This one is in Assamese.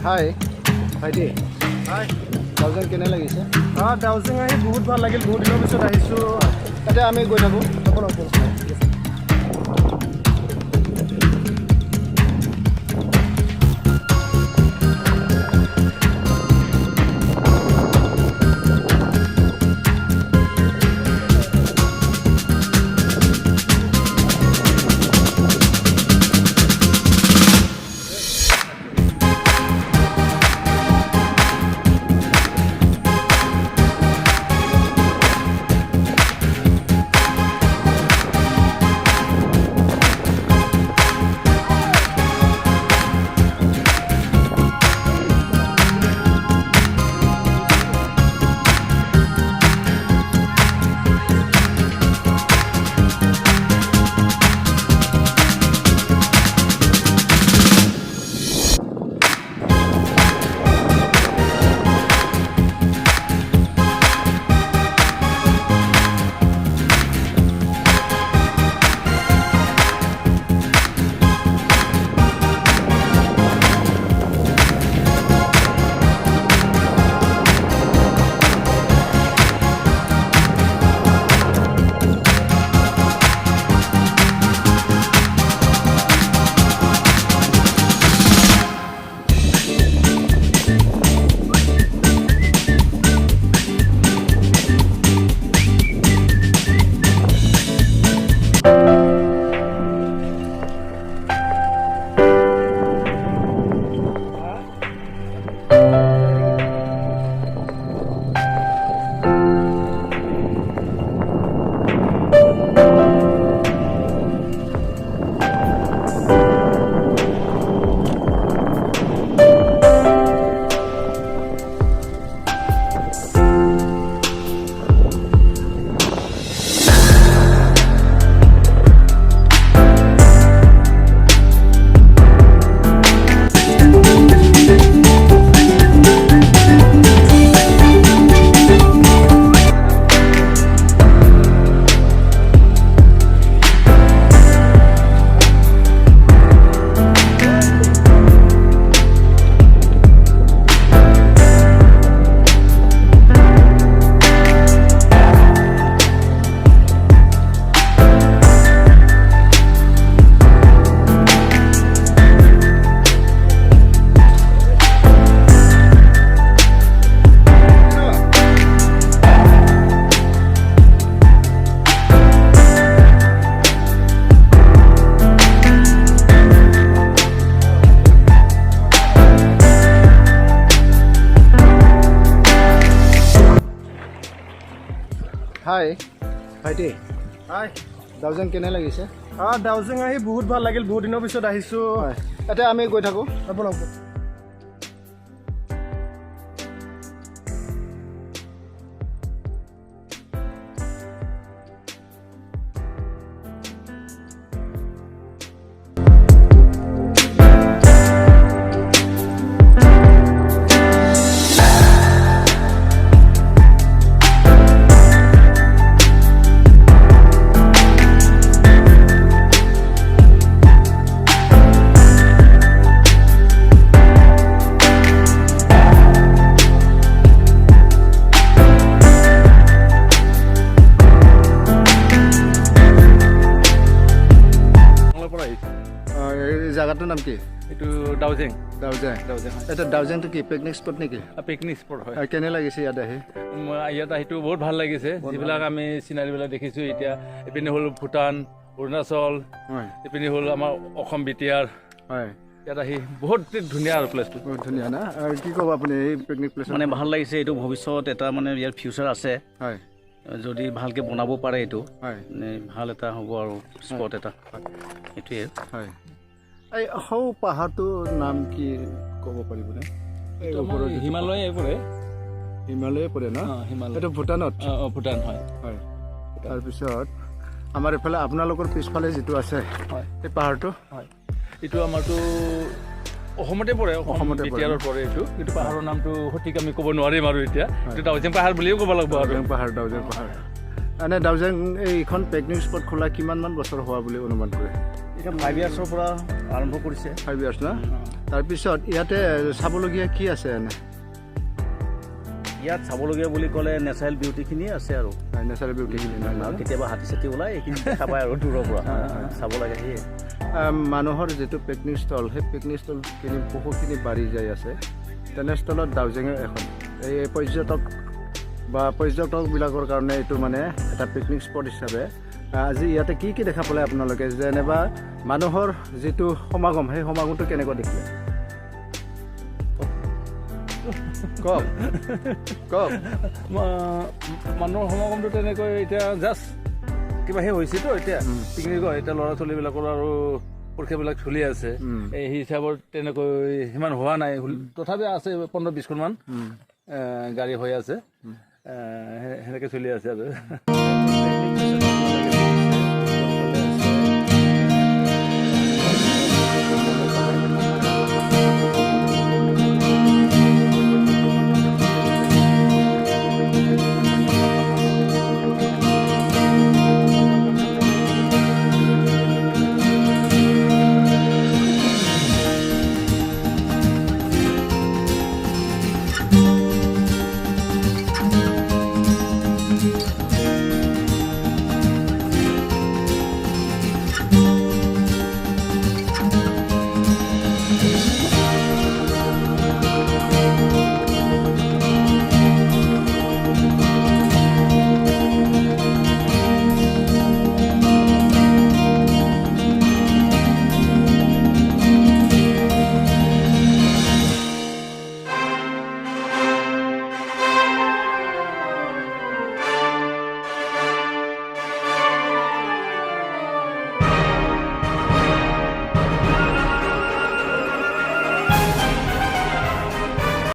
হাই ভাইটি হাই ডাউজেং কেনে লাগিছে ডাউজিং আহি বহুত ভাল লাগিল বহুত দিনৰ পিছত আহিছোঁ তাতে আমি গৈ থাকোঁ হাই ভাইটি হাই ডাউজেং কেনে লাগিছে ডাউজিং আহি বহুত ভাল লাগিল বহুত দিনৰ পিছত আহিছোঁ তাতে আমি গৈ থাকোঁ জায়গাটোৰ নাম কি এইটো ডাউজিং এটা ডাউজেংটো কি পিকনিক স্পট নেকি পিকনিক স্পট হয় কেনে লাগিছে ইয়াত আহি ইয়াত আহিটো বহুত ভাল লাগিছে যিবিলাক আমি চিনাৰীবিলাক দেখিছোঁ এতিয়া এইপিনে হ'ল ভূটান অৰুণাচল এইপিনে হ'ল আমাৰ অসম বিটিয়াৰ হয় ইয়াত আহি বহুত ধুনীয়া আৰু প্লেচটো বহুত ধুনীয়া না আৰু কি ক'ব আপুনি এই পিকনিক প্লেচ মানে ভাল লাগিছে এইটো ভৱিষ্যত এটা মানে ইয়াৰ ফিউচাৰ আছে হয় যদি ভালকৈ বনাব পাৰে এইটো হয় মানে ভাল এটা হ'ব আৰু স্পট এটা সেইটোৱে হয় এই সৌ পাহাৰটোৰ নাম কি ক'ব পাৰিবনে হিমালয়ে পৰে হিমালয়ে পৰে ন হিমালয় এইটো ভূটানত ভূটান হয় হয় তাৰপিছত আমাৰ এইফালে আপোনালোকৰ পিছফালে যিটো আছে হয় এই পাহাৰটো হয় এইটো আমাৰতো অসমতে পৰে অসমতে পৰে এইটো পাহাৰৰ নামটো সঠিক আমি ক'ব নোৱাৰিম আৰু এতিয়া এইটো ডাউজিং পাহাৰ বুলিও ক'ব লাগিব আৰু ডাউজিং পাহাৰ এনে ডাউজিং এইখন পিকনিক স্পট খোলা কিমানমান বছৰ হোৱা বুলি অনুমান কৰে এনেকৈ 5 ইয়াৰ্ছৰ পৰা আৰম্ভ কৰিছে 5 ইয়াৰ্ছ না তাৰপিছত ইয়াতে চাবলগীয়া কি আছে এনে ইয়াত চাবলগীয়া বুলি ক'লে নেচাৰেল বিউটিখিনিয়ে আছে আৰু নেচাৰেল বিউটিখিনি আৰু কেতিয়াবা হাতী চাতি ওলাই এইখিনি দেখা পায় আৰু দূৰৰ পৰা চাব লাগে সেয়ে মানুহৰ যিটো পিকনিক স্থল সেই পিকনিক স্থলখিনি বহুখিনি বাঢ়ি যাই আছে তেনেস্থলত ডাউজেঙে এখন এই পৰ্যটকবিলাকৰ কাৰণে এইটো মানে এটা পিকনিক স্পট হিচাপে আজি ইয়াতে কি কি দেখা পালে আপোনালোকে যেনিবা মানুহৰ যিটো সমাগম সেই সমাগমটো কেনেকুৱা দেখিলে কওক কওক মানুহৰ সমাগমটো তেনেকৈ এতিয়া জাষ্ট কিবা সেই হৈছেতো এতিয়া পিকনিকৰ এতিয়া ল'ৰা ছোৱালীবিলাকৰ আৰু পৰীক্ষাবিলাক চলি আছে এই হিচাপত তেনেকৈ সিমান হোৱা নাই তথাপি আছে 15-20খনমান গাড়ী হৈ আছে সেনেকৈ চলি আছে আৰু